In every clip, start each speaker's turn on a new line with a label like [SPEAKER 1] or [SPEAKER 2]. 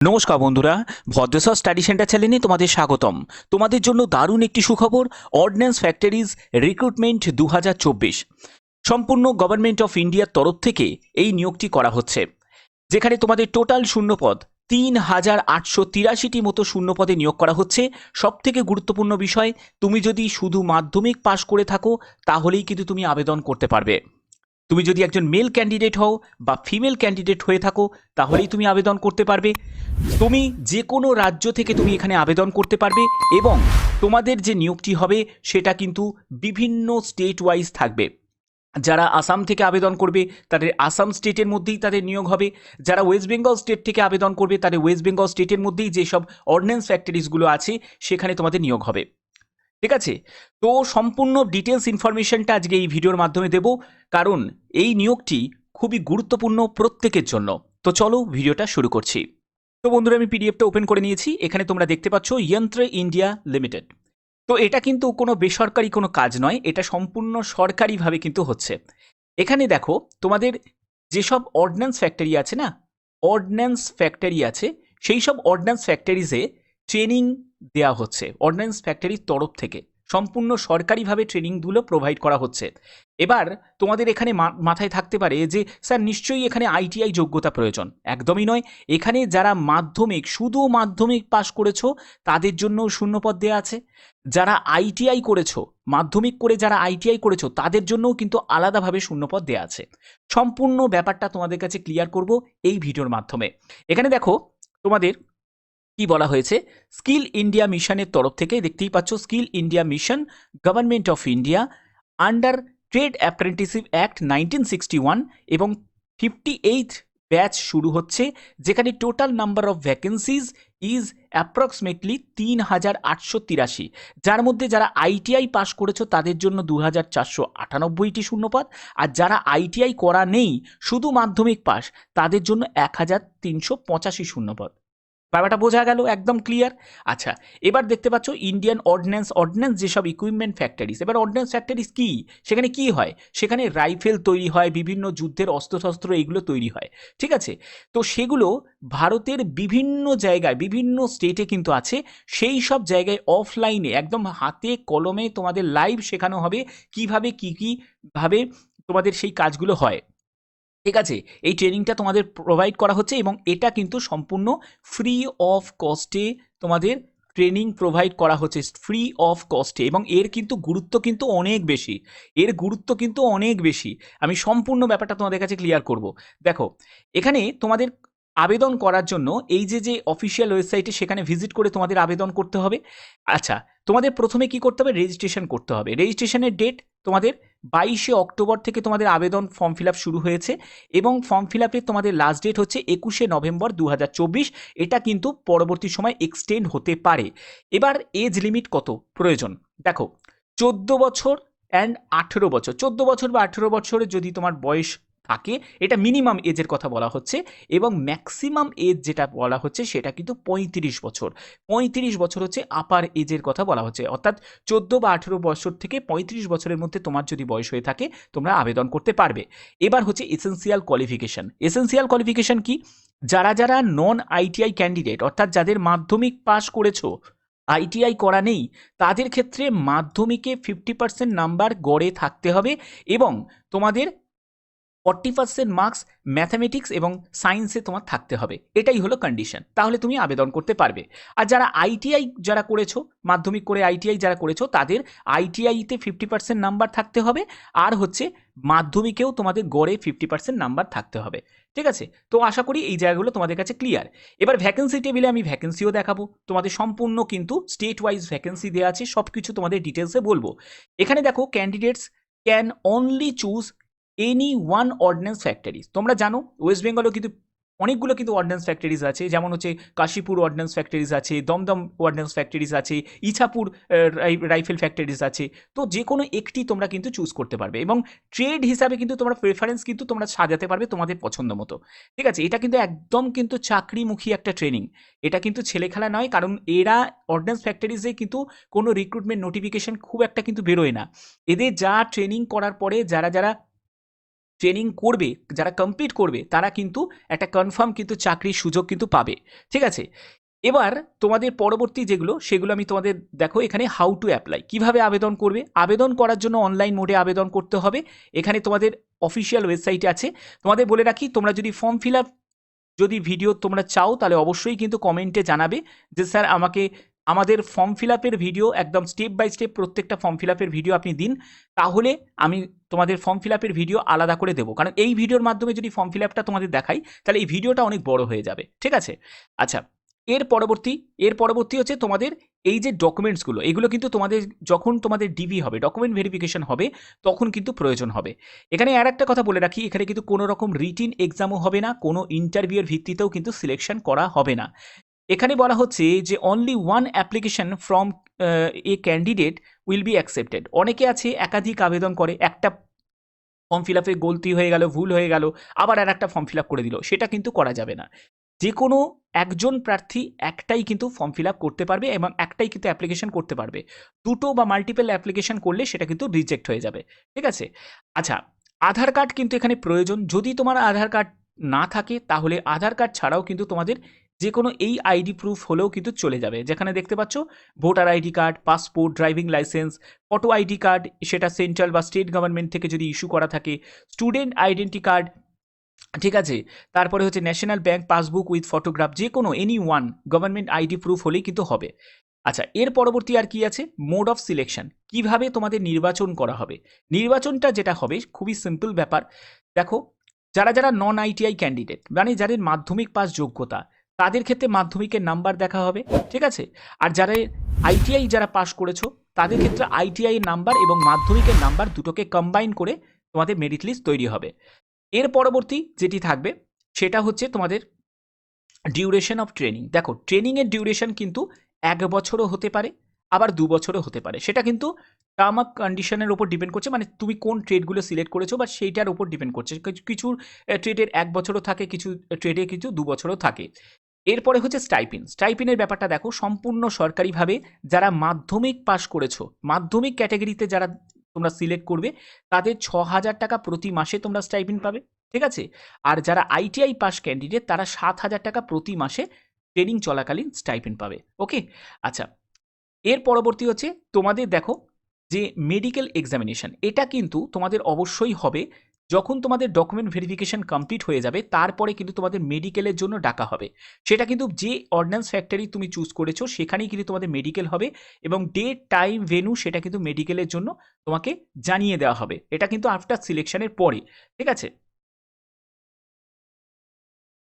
[SPEAKER 1] নমস্কার বন্ধুরা, Bhadreswar study centre চ্যানেলে তোমাদের স্বাগতম। তোমাদের জন্য দারুণ একটি সুখবর। অর্ডিন্যান্স ফ্যাক্টরিজ রিক্রুটমেন্ট 2024 সম্পূর্ণ গভর্নমেন্ট অফ ইন্ডিয়ার তরফ থেকে এই নিয়োগটি করা হচ্ছে, যেখানে তোমাদের টোটাল শূন্যপদ 3883টি মতো শূন্যপদে নিয়োগ করা হচ্ছে। সবথেকে গুরুত্বপূর্ণ বিষয়, তুমি যদি শুধু মাধ্যমিক পাশ করে থাকো তাহলেই কিন্তু তুমি আবেদন করতে পারবে। তুমি যদি একজন মেল ক্যান্ডিডেট হও বা ফিমেল ক্যান্ডিডেট হয়ে থাকো তাহলেই তুমি আবেদন করতে পারবে। তুমি যে কোনো রাজ্য থেকে তুমি এখানে আবেদন করতে পারবে এবং তোমাদের যে নিয়োগটি হবে সেটা কিন্তু বিভিন্ন স্টেট ওয়াইজ থাকবে। যারা আসাম থেকে আবেদন করবে তাদের আসাম স্টেটের মধ্যেই তাদের নিয়োগ হবে। যারা ওয়েস্ট বেঙ্গল স্টেট থেকে আবেদন করবে তাদের ওয়েস্ট বেঙ্গল স্টেটের মধ্যেই যেসব অর্ডিন্যান্স ফ্যাক্টরিজগুলো আছে সেখানে তোমাদের নিয়োগ হবে। ঠিক আছে, তো সম্পূর্ণ ডিটেলস ইনফরমেশনটা আজকে এই ভিডিওর মাধ্যমে দেব, কারণ এই নিয়োগটি খুবই গুরুত্বপূর্ণ প্রত্যেকের জন্য। তো চলো ভিডিওটা শুরু করছি। তো বন্ধুরা, আমি পিডিএফটা ওপেন করে নিয়েছি। এখানে তোমরা দেখতে পাচ্ছ যন্ত্র ইন্ডিয়া লিমিটেড। তো এটা কিন্তু কোনো বেসরকারি কোনো কাজ নয়, এটা সম্পূর্ণ সরকারিভাবে কিন্তু হচ্ছে। এখানে দেখো তোমাদের যেসব অর্ডিন্যান্স ফ্যাক্টরি আছে না, অর্ডিন্যান্স ফ্যাক্টরি আছে, সেই সব অর্ডিন্যান্স ফ্যাক্টরিজে ট্রেনিং দেওয়া হচ্ছে অর্ডিন্যান্স ফ্যাক্টরির তরফ থেকে। সম্পূর্ণ সরকারিভাবে ট্রেনিংগুলো প্রোভাইড করা হচ্ছে। এবার তোমাদের এখানে মাথায় থাকতে পারে যে স্যার নিশ্চয়ই এখানে আইটিআই যোগ্যতা প্রয়োজন। একদমই নয়। এখানে যারা মাধ্যমিক, শুধু মাধ্যমিক পাশ করেছো তাদের জন্য শূন্যপদ দেওয়া আছে। যারা আইটিআই করেছো, মাধ্যমিক করে যারা আইটিআই করেছো তাদের জন্যও কিন্তু আলাদাভাবে শূন্যপদ দেওয়া আছে। সম্পূর্ণ ব্যাপারটা তোমাদের কাছে ক্লিয়ার করব এই ভিডিওর মাধ্যমে। এখানে দেখো তোমাদের কি বলা হয়েছে, স্কিল ইন্ডিয়া মিশনের তরফ থেকে। দেখতেই পাচ্ছ, skill India mission, government of India, under trade apprenticeship act 1961 এবং 58th ব্যাচ শুরু হচ্ছে, যেখানে total number of vacancies is approximately 3883, যার মধ্যে যারা আইটিআই পাশ করেছো তাদের জন্য 2498টি শূন্যপদ, আর যারা আইটিআই করা নেই শুধু মাধ্যমিক পাশ তাদের জন্য 1385 শূন্যপদ। ব্যাপারটা বোঝা গেল, একদম ক্লিয়ার। আচ্ছা, এবার দেখতে পাচ্ছ ইন্ডিয়ান অর্ডিন্যান্স যেসব ইকুইপমেন্ট ফ্যাক্টরিজ। এবার অর্ডিন্যান্স ফ্যাক্টরিজ কি, সেখানে কি হয়, সেখানে রাইফেল তৈরি হয়, বিভিন্ন যুদ্ধের অস্ত্রশস্ত্র এগুলো তৈরি হয়। ঠিক আছে, তো সেগুলো ভারতের বিভিন্ন জায়গায়, বিভিন্ন স্টেটে কিন্তু আছে। সেই সব জায়গায় অফলাইনে একদম হাতে কলমে তোমাদের লাইভ শেখানো হবে কিভাবে ভাবে তোমাদের সেই কাজগুলো হয়। ঠিক আছে, এই ট্রেনিংটা তোমাদের প্রোভাইড করা হচ্ছে এবং এটা কিন্তু সম্পূর্ণ ফ্রি অফ কস্টে তোমাদের ট্রেনিং প্রোভাইড করা হচ্ছে, ফ্রি অফ কস্টে। এবং এর কিন্তু গুরুত্ব কিন্তু অনেক বেশি, এর গুরুত্ব কিন্তু অনেক বেশি। আমি সম্পূর্ণ ব্যাপারটা তোমাদের কাছে ক্লিয়ার করব। দেখো, এখানে তোমাদের আবেদন করার জন্য এই যে অফিসিয়াল ওয়েবসাইটে, সেখানে ভিজিট করে তোমাদের আবেদন করতে হবে। আচ্ছা, তোমাদের প্রথমে কি করতে হবে, রেজিস্ট্রেশন করতে হবে। রেজিস্ট্রেশনের ডেট তোমাদের 22শে অক্টোবর থেকে তোমাদের আবেদন ফর্ম ফিল আপ শুরু হয়েছে এবং ফর্ম ফিল আপের তোমাদের লাস্ট ডেট হচ্ছে 21শে নভেম্বর 2024। এটা কিন্তু পরবর্তী সময় এক্সটেন্ড হতে পারে। এবার এজ লিমিট কত প্রয়োজন, দেখো 14 বছর অ্যান্ড 18 বছর। 14 বছর বা 18 বছরের যদি তোমার বয়স থাকে, এটা মিনিমাম এজের কথা বলা হচ্ছে, এবং ম্যাক্সিমাম এজ যেটা বলা হচ্ছে সেটা কিন্তু 35 বছর। 35 বছর হচ্ছে আপার এজের কথা বলা হচ্ছে, অর্থাৎ 14 বা 18 বছর থেকে 35 বছরের মধ্যে তোমার যদি বয়স হয়ে থাকে তোমরা আবেদন করতে পারবে। এবার হচ্ছে এসেন্সিয়াল কোয়ালিফিকেশন। এসেন্সিয়াল কোয়ালিফিকেশন কি, যারা যারা নন আইটিআই ক্যান্ডিডেট, অর্থাৎ যাদের মাধ্যমিক পাস করেছো, আইটিআই করা নেই, তাদের ক্ষেত্রে মাধ্যমিকে 50% নাম্বার গড়ে থাকতে হবে এবং তোমাদের 40% মার্কস ম্যাথামেটিক্স এবং সায়েন্সে তোমার থাকতে হবে। এটাই হলো কন্ডিশন, তাহলে তুমি আবেদন করতে পারবে। আর যারা আইটিআই যারা করেছো, মাধ্যমিক করে আইটিআই যারা করেছো, তাদের আইটিআইতে 50% নাম্বার থাকতে হবে, আর হচ্ছে মাধ্যমিকেও তোমাদের গড়ে 50% নাম্বার থাকতে হবে। ঠিক আছে, তো আশা করি এই জায়গাগুলো তোমাদের কাছে ক্লিয়ার। এবার ভ্যাকেন্সি টেবিলে আমি ভ্যাকেন্সিও দেখাবো তোমাদের। সম্পূর্ণ কিন্তু স্টেট ওয়াইজ ভ্যাকেন্সি দেওয়া আছে, সব কিছু তোমাদের ডিটেলসে বলবো। এখানে দেখো, candidates can only choose any one ordinance factories. তোমরা জানো ওয়েস্ট বেঙ্গলেও কিন্তু অনেকগুলো কিন্তু অর্ডিন্যান্স ফ্যাক্টরিজ আছে, যেমন হচ্ছে কাশীপুর অর্ডিন্যান্স ফ্যাক্টরিজ আছে, দমদম অর্ডিন্যান্স ফ্যাক্টরিজ আছে, ইছাপুর রাইফেল ফ্যাক্টরিজ আছে। তো যে কোনো একটি তোমরা কিন্তু চুজ করতে পারবে এবং ট্রেড হিসাবে কিন্তু তোমরা প্রেফারেন্স কিন্তু তোমরা সাজাতে পারবে তোমাদের পছন্দ মতো। ঠিক আছে, এটা কিন্তু একদম কিন্তু চাকরিমুখী একটা ট্রেনিং, এটা কিন্তু ছেলেখেলা নয়। কারণ এরা অর্ডিন্যান্স ফ্যাক্টরিজে কিন্তু কোনো রিক্রুটমেন্ট নোটিফিকেশন খুব একটা কিন্তু বেরোয় না। এদের যা ট্রেনিং করার পরে যারা যারা ট্রেনিং করবে, যারা কমপ্লিট করবে, তারা কিন্তু একটা কনফার্ম কিন্তু চাকরির সুযোগ কিন্তু পাবে। ঠিক আছে, এবার তোমাদের পরবর্তী যেগুলো সেগুলো আমি তোমাদের দেখো এখানে হাউ টু অ্যাপ্লাই, কিভাবে আবেদন করবে। আবেদন করার জন্য অনলাইন মোডে আবেদন করতে হবে। এখানে তোমাদের অফিসিয়াল ওয়েবসাইটে আছে। তোমাদের বলে রাখি, তোমরা যদি ফর্ম ফিল আপ যদি ভিডিও তোমরা চাও তাহলে অবশ্যই কিন্তু কমেন্টে জানাবে যে স্যার আমাকে আমাদের ফর্ম ফিল আপের ভিডিও একদম স্টেপ বাই স্টেপ প্রত্যেকটা ফর্ম ফিল আপের ভিডিও আপনি দিন, তাহলে আমি তোমাদের ফর্ম ফিল আপের ভিডিও আলাদা করে দেবো। কারণ এই ভিডিওর মাধ্যমে যদি ফর্ম ফিল আপটা তোমাদের দেখাই তাহলে এই ভিডিওটা অনেক বড় হয়ে যাবে। ঠিক আছে, আচ্ছা, এর পরবর্তী হচ্ছে তোমাদের এই যে ডকুমেন্টসগুলো, এগুলো কিন্তু তোমাদের যখন তোমাদের ডিভি হবে, ডকুমেন্ট ভেরিফিকেশন হবে, তখন কিন্তু প্রয়োজন হবে। এখানে আর একটা কথা বলে রাখি, এখানে কিন্তু কোনো রকম রিটিন এক্সামও হবে না, কোনো ইন্টারভিউয়ের ভিত্তিতেও কিন্তু সিলেকশন করা হবে না। এখানে বলা হচ্ছে যে only one application from a candidate will be accepted. অনেকে আছে একাধিক আবেদন করে, একটা ফর্ম ফিল আপে গলতি হয়ে গেল, ভুল হয়ে গেল, আবার আর একটা ফর্ম ফিল আপ করে দিল, সেটা কিন্তু করা যাবে না। যে কোনো একজন প্রার্থী একটাই কিন্তু ফর্ম ফিল আপ করতে পারবে এবং একটাই কিন্তু অ্যাপ্লিকেশন করতে পারবে। দুটো বা মাল্টিপল অ্যাপ্লিকেশন করলে সেটা কিন্তু রিজেক্ট হয়ে যাবে। ঠিক আছে, আচ্ছা, আধার কার্ড কিন্তু এখানে প্রয়োজন। যদি তোমার আধার কার্ড না থাকে তাহলে আধার কার্ড ছাড়াও কিন্তু তোমাদের যে কোনো এই আইডি প্রুফ হলেও কিন্তু চলে যাবে। যেখানে দেখতে পাচ্ছ voter ID card, passport, driving licence, photo ID card, সেটা সেন্ট্রাল বা স্টেট গভর্নমেন্ট থেকে যদি ইস্যু করা থাকে, স্টুডেন্ট আইডেন্টি কার্ড, ঠিক আছে, তারপরে হচ্ছে national bank passbook with photograph, যে কোনো any one government ID proof হলেই কিন্তু হবে। আচ্ছা, এর পরবর্তী আর কি আছে, মোড অফ সিলেকশন, কিভাবে তোমাদের নির্বাচন করা হবে। নির্বাচনটা যেটা হবে খুবই সিম্পল ব্যাপার। দেখো, যারা যারা নন আইটিআই ক্যান্ডিডেট, মানে যাদের মাধ্যমিক পাস যোগ্যতা, তাদের ক্ষেত্রে মাধ্যমিকের নাম্বার দেখা হবে। ঠিক আছে, আর যারা আইটিআই যারা পাস করেছো তাদের ক্ষেত্রে আইটিআই এর নাম্বার এবং মাধ্যমিকের নাম্বার দুটোকে কম্বাইন করে তোমাদের মেরিট লিস্ট তৈরি হবে। এর পরবর্তী যেটি থাকবে সেটা হচ্ছে তোমাদের ডিউরেশন অফ ট্রেনিং। দেখো, ট্রেনিংয়ের ডিউরেশন কিন্তু 1 বছরও হতে পারে, আবার 2 বছরও হতে পারে। সেটা কিন্তু টার্ম অফ কন্ডিশনের উপর ডিপেন্ড করছে, মানে তুমি কোন ট্রেডগুলো সিলেক্ট করেছো বা সেইটার উপর ডিপেন্ড করছে। কিছু ট্রেডের 1 বছরও থাকে, কিছু ট্রেডে কিছু 2 বছরও থাকে। এরপরে হচ্ছে স্টাইপিনের ব্যাপারটা দেখো, সম্পূর্ণ সরকারিভাবে যারা মাধ্যমিক পাস করেছো, মাধ্যমিক ক্যাটাগরিতে যারা তোমরা সিলেক্ট করবে, তাদের 6,000 টাকা প্রতি মাসে তোমরা স্টাইপিন পাবে। ঠিক আছে, আর যারা আইটিআই পাস ক্যান্ডিডেট তারা 7,000 টাকা প্রতি মাসে ট্রেনিং চলাকালীন স্টাইপিন পাবে। ওকে, আচ্ছা, এর পরবর্তী হচ্ছে তোমাদের দেখো যে মেডিকেল এক্সামিনেশন, এটা কিন্তু তোমাদের অবশ্যই হবে যখন তোমাদের ডকুমেন্ট ভেরিফিকেশন কমপ্লিট হয়ে যাবে, তারপরে কিন্তু তোমাদের মেডিকেলের জন্য ডাকা হবে। সেটা কিন্তু যে অর্ডিন্যান্স ফ্যাক্টরি তুমি চুজ করেছো সেখানেই কিন্তু তোমাদের মেডিকেল হবে, এবং ডেট, টাইম, ভেন্যু সেটা কিন্তু মেডিকেলের জন্য তোমাকে জানিয়ে দেওয়া হবে। এটা কিন্তু আফটার সিলেকশনের পরে। ঠিক আছে,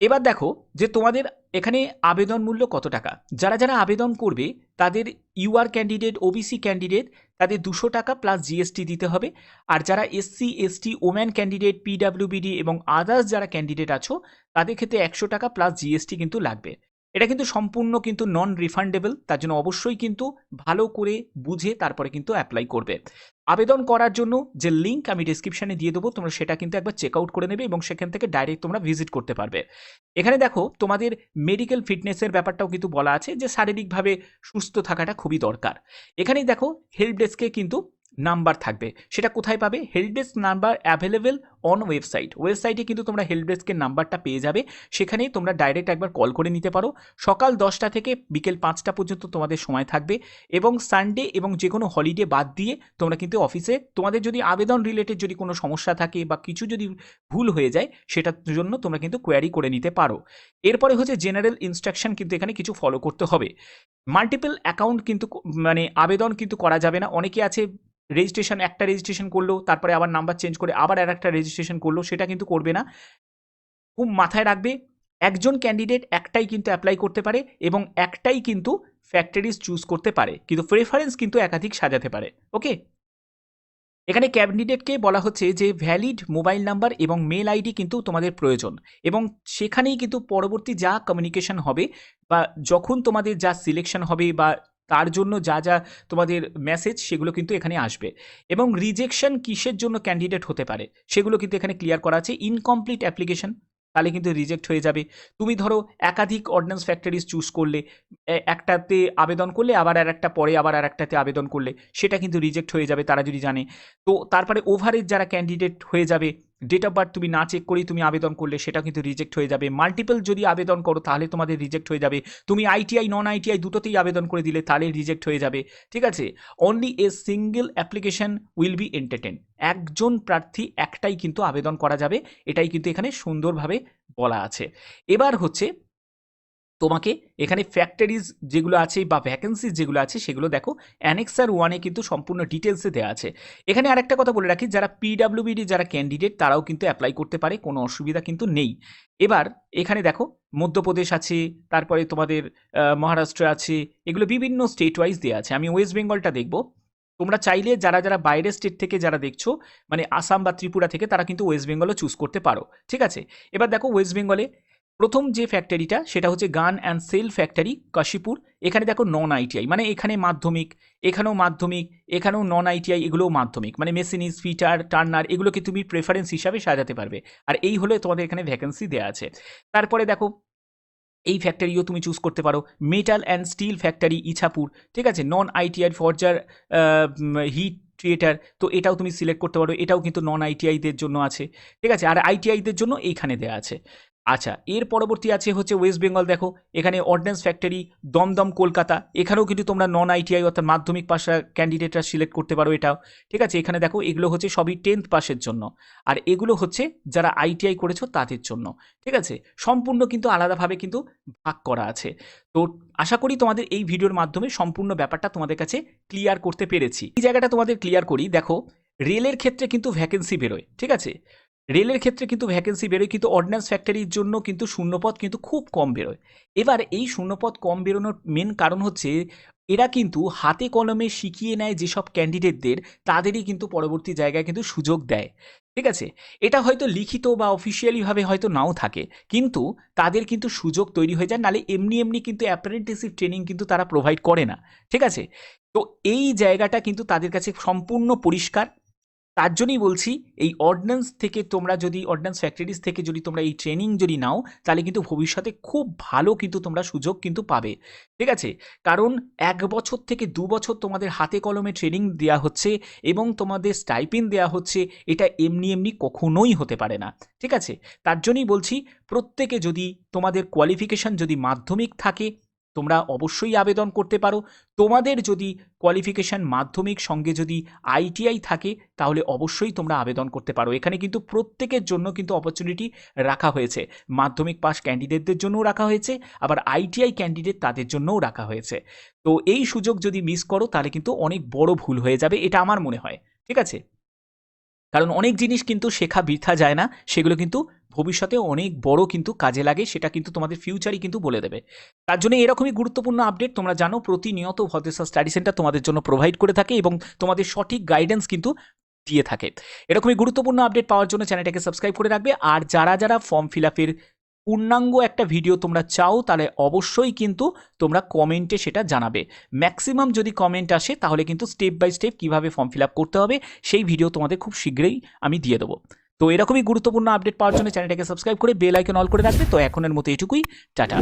[SPEAKER 1] এবার দেখো যে তোমাদের এখানে আবেদন মূল্য কত টাকা। যারা যারা আবেদন করবে তাদের ইউআর ক্যান্ডিডেট, ওবিসি ক্যান্ডিডেট, তাদের 200 টাকা প্লাস জিএসটি দিতে হবে। আর যারা এসসি, এসটি, ওম্যান ক্যান্ডিডেট, পিডাব্লিউবিডি এবং আদার্স যারা ক্যান্ডিডেট আছো তাদের ক্ষেত্রে 100 টাকা প্লাস জিএসটি কিন্তু লাগবে। এটা কিন্তু সম্পূর্ণ কিন্তু নন রিফান্ডেবল, তার জন্য অবশ্যই কিন্তু ভালো করে বুঝে তারপরে কিন্তু অ্যাপ্লাই করবে। আবেদন করার জন্য যে লিঙ্ক আমি ডিসক্রিপশনে দিয়ে দেবো, তোমরা সেটা কিন্তু একবার চেক আউট করে নেবে এবং সেখান থেকে ডাইরেক্ট তোমরা ভিজিট করতে পারবে। এখানে দেখো তোমাদের মেডিকেল ফিটনেসের ব্যাপারটাও কিন্তু বলা আছে যে শারীরিকভাবে সুস্থ থাকাটা খুবই দরকার। এখানেই দেখো হেল্প ডেস্কে কিন্তু নাম্বার থাকবে। সেটা কোথায় পাবে? Help desk number available on ওয়েবসাইটে কিন্তু তোমরা হেল্প ডেস্কের নাম্বারটা পেয়ে যাবে। সেখানেই তোমরা ডাইরেক্ট একবার কল করে নিতে পারো। সকাল 10টা থেকে বিকেল 5টা পর্যন্ত তোমাদের সময় থাকবে, এবং সানডে এবং যে কোনো হলিডে বাদ দিয়ে তোমরা কিন্তু অফিসে তোমাদের যদি আবেদন রিলেটেড যদি কোনো সমস্যা থাকে বা কিছু যদি ভুল হয়ে যায় সেটার জন্য তোমরা কিন্তু কোয়ারি করে নিতে পারো। এরপরে হচ্ছে জেনারেল ইনস্ট্রাকশন কিন্তু এখানে কিছু ফলো করতে হবে। মাল্টিপল অ্যাকাউন্ট কিন্তু মানে আবেদন কিন্তু করা যাবে না। অনেকে আছে একটা রেজিস্ট্রেশন করলো, তারপরে আবার নাম্বার চেঞ্জ করে আবার আর একটা রেজিস্ট্রেশন করলো, সেটা কিন্তু করবে না। খুব মাথায় রাখবে, একজন ক্যান্ডিডেট একটাই কিন্তু অ্যাপ্লাই করতে পারে এবং একটাই কিন্তু ফ্যাক্টরিজ চুজ করতে পারে, কিন্তু প্রেফারেন্স কিন্তু একাধিক সাজাতে পারে। ওকে, এখানে ক্যান্ডিডেটকে বলা হচ্ছে যে ভ্যালিড মোবাইল নাম্বার এবং মেল আইডি কিন্তু তোমাদের প্রয়োজন, এবং সেখানেই কিন্তু পরবর্তী যা কমিউনিকেশন হবে বা যখন তোমাদের যা সিলেকশন হবে বা তার জন্য যা যা তোমাদের মেসেজ সেগুলো কিন্তু এখানে আসবে। এবং রিজেকশন কিসের জন্য ক্যান্ডিডেট হতে পারে সেগুলো কিন্তু এখানে ক্লিয়ার করা আছে। ইনকমপ্লিট অ্যাপ্লিকেশন, তাহলে কিন্তু রিজেক্ট হয়ে যাবে। তুমি ধরো একাধিক অর্ডিন্যান্স ফ্যাক্টরিজ চুজ করলে, একটাতে আবেদন করলে আবার আর একটা পরে আবার আর একটাতে আবেদন করলে সেটা কিন্তু রিজেক্ট হয়ে যাবে তারা যদি জানে। তো তারপরে ওভারেজ যারা ক্যান্ডিডেট হয়ে যাবে ডেট অফ বার্থ তুমি না চেক করেই তুমি আবেদন করলে সেটা কিন্তু রিজেক্ট হয়ে যাবে। মাল্টিপল যদি আবেদন করো তাহলে তোমাদের রিজেক্ট হয়ে যাবে। তুমি আইটিআই নন আইটিআই দুটোতেই আবেদন করে দিলে তাহলে রিজেক্ট হয়ে যাবে, ঠিক আছে। Only a single application will be entertain, একজন প্রার্থী একটাই কিন্তু আবেদন করা যাবে, এটাই কিন্তু এখানে সুন্দরভাবে বলা আছে। এবার হচ্ছে তোমাকে এখানে ফ্যাক্টরিজ যেগুলো আছে বা ভ্যাকেন্সিজ যেগুলো আছে সেগুলো দেখো, অ্যানেক্সার 1-এ কিন্তু সম্পূর্ণ ডিটেলসে দেওয়া আছে। এখানে আরেকটা কথা বলে রাখি, যারা পিডাব্লিউবিডি যারা ক্যান্ডিডেট তারাও কিন্তু অ্যাপ্লাই করতে পারে, কোনো অসুবিধা কিন্তু নেই। এবার এখানে দেখো মধ্যপ্রদেশ আছে, তারপরে তোমাদের মহারাষ্ট্র আছে, এগুলো বিভিন্ন স্টেট ওয়াইজ দেওয়া আছে। আমি ওয়েস্ট বেঙ্গলটা দেখব। তোমরা চাইলে যারা যারা বাইরের স্টেট থেকে যারা দেখছো, মানে আসাম বা ত্রিপুরা থেকে, তারা কিন্তু ওয়েস্ট বেঙ্গলও চুজ করতে পারো, ঠিক আছে। এবার দেখো ওয়েস্ট বেঙ্গলে প্রথম যে ফ্যাক্টরিটা সেটা হচ্ছে গান অ্যান্ড সেল ফ্যাক্টরি কাশীপুর। এখানে দেখো নন আইটিআই, মানে এখানে মাধ্যমিক, এখানেও মাধ্যমিক, এখানেও নন আইটিআই, এগুলোও মাধ্যমিক, মানে মেশিনিস্ট, ফিটার, টার্নার, এগুলোকে তুমি প্রেফারেন্স হিসাবে সাজাতে পারবে। আর এই হলে তোমাদের এখানে ভ্যাকেন্সি দেওয়া আছে। তারপরে দেখো এই ফ্যাক্টরিও তুমি চুজ করতে পারো। Metal and steel factory Ichapur, ঠিক আছে, non ITI forger heat theatre, তো এটাও তুমি সিলেক্ট করতে পারো, এটাও কিন্তু নন আইটিআইদের জন্য আছে, ঠিক আছে। আর আইটিআইদের জন্য এইখানে দেওয়া আছে। আচ্ছা, এর পরবর্তী আছে হচ্ছে ওয়েস্ট বেঙ্গল। দেখো এখানে অর্ডিন্যান্স ফ্যাক্টরি দমদম কলকাতা, এখানেও কিন্তু তোমরা নন আইটিআই অর্থাৎ মাধ্যমিক পাশা ক্যান্ডিডেটরা সিলেক্ট করতে পারো এটাও, ঠিক আছে। এখানে দেখো এগুলো হচ্ছে সবই 10th পাসের জন্য, আর এগুলো হচ্ছে যারা আইটিআই করেছো তাদের জন্য, ঠিক আছে। সম্পূর্ণ কিন্তু আলাদাভাবে কিন্তু ভাগ করা আছে। তো আশা করি তোমাদের এই ভিডিওর মাধ্যমে সম্পূর্ণ ব্যাপারটা তোমাদের কাছে ক্লিয়ার করতে পেরেছি। এই জায়গাটা তোমাদের ক্লিয়ার করি। দেখো রেলের ক্ষেত্রে কিন্তু ভ্যাকেন্সি বেরোয়, ঠিক আছে, রেলের ক্ষেত্রে কিন্তু ভ্যাকেন্সি বেরোয়, কিন্তু অর্ডিন্যান্স ফ্যাক্টরির জন্য কিন্তু শূন্যপদ কিন্তু খুব কম বেরোয়। এবার এই শূন্যপদ কম বেরোনোর মেন কারণ হচ্ছে এরা কিন্তু হাতে কলমে শিখিয়ে নেয় যেসব ক্যান্ডিডেটদের, তাদেরই কিন্তু পরবর্তী জায়গায় কিন্তু সুযোগ দেয়, ঠিক আছে। এটা হয়তো লিখিত বা অফিসিয়ালিভাবে হয়তো নাও থাকে, কিন্তু তাদের কিন্তু সুযোগ তৈরি হয়ে যায়, নালে এমনি এমনি কিন্তু অ্যাপ্রেন্টিসশিপ ট্রেনিং কিন্তু তারা প্রোভাইড করে না, ঠিক আছে। তো এই জায়গাটা কিন্তু তাদের কাছে সম্পূর্ণ পরিষ্কার। তার জন্যই বলছি এই অর্ডিন্যান্স থেকে তোমরা যদি অর্ডিন্যান্স ফ্যাক্টরিজ থেকে যদি তোমরা এই ট্রেনিং যদি নাও, তাহলে কিন্তু ভবিষ্যতে খুব ভালো কিন্তু তোমরা সুযোগ কিন্তু পাবে, ঠিক আছে। কারণ 1 বছর থেকে 2 বছর তোমাদের হাতে কলমে ট্রেনিং দেওয়া হচ্ছে এবং তোমাদের স্টাইপেন্ড দেওয়া হচ্ছে, এটা এমনি এমনি কখনোই হতে পারে না, ঠিক আছে। তার জন্যই বলছি প্রত্যেকে যদি তোমাদের কোয়ালিফিকেশান যদি মাধ্যমিক থাকে তোমরা অবশ্যই আবেদন করতে পারো। তোমাদের যদি কোয়ালিফিকেশান মাধ্যমিক সঙ্গে যদি আইটিআই থাকে তাহলে অবশ্যই তোমরা আবেদন করতে পারো। এখানে কিন্তু প্রত্যেকের জন্য কিন্তু অপরচুনিটি রাখা হয়েছে, মাধ্যমিক পাস ক্যান্ডিডেটদের জন্যও রাখা হয়েছে, আবার আইটিআই ক্যান্ডিডেট তাদের জন্যও রাখা হয়েছে। তো এই সুযোগ যদি মিস করো তাহলে কিন্তু অনেক বড় ভুল হয়ে যাবে, এটা আমার মনে হয়, ঠিক আছে। কারণ অনেক জিনিস কিন্তু শেখা বৃথা যায় না, সেগুলো কিন্তু ভবিষ্যতে অনেক বড় কিন্তু কাজে লাগে, সেটা কিন্তু তোমাদের ফিউচারই কিন্তু বলে দেবে। তার জন্য এরকমই গুরুত্বপূর্ণ আপডেট তোমরা জানো প্রতিনিয়ত ভদ্রেশ্বর স্টাডি সেন্টার তোমাদের জন্য প্রোভাইড করে থাকে এবং তোমাদের সঠিক গাইডেন্স কিন্তু দিয়ে থাকে। এরকমই গুরুত্বপূর্ণ আপডেট পাওয়ার জন্য চ্যানেলটাকে সাবস্ক্রাইব করে রাখবে। আর যারা যারা ফর্ম ফিল আপের পূর্ণাঙ্গ একটা ভিডিও তোমরা চাও তাহলে অবশ্যই কিন্তু তোমরা কমেন্টে সেটা জানাবে। ম্যাক্সিমাম যদি কমেন্ট আসে তাহলে কিন্তু স্টেপ বাই স্টেপ কীভাবে ফর্ম ফিল আপ করতে হবে সেই ভিডিও তোমাদের খুব শীঘ্রই আমি দিয়ে দেবো। তো এরকমই গুরুত্বপূর্ণ আপডেট পাওয়ার জন্য চ্যানেলটাকে সাবস্ক্রাইব করে বেল আইকন অল করে রাখবে। তো এখনের মতো এটুকুই, টাটা।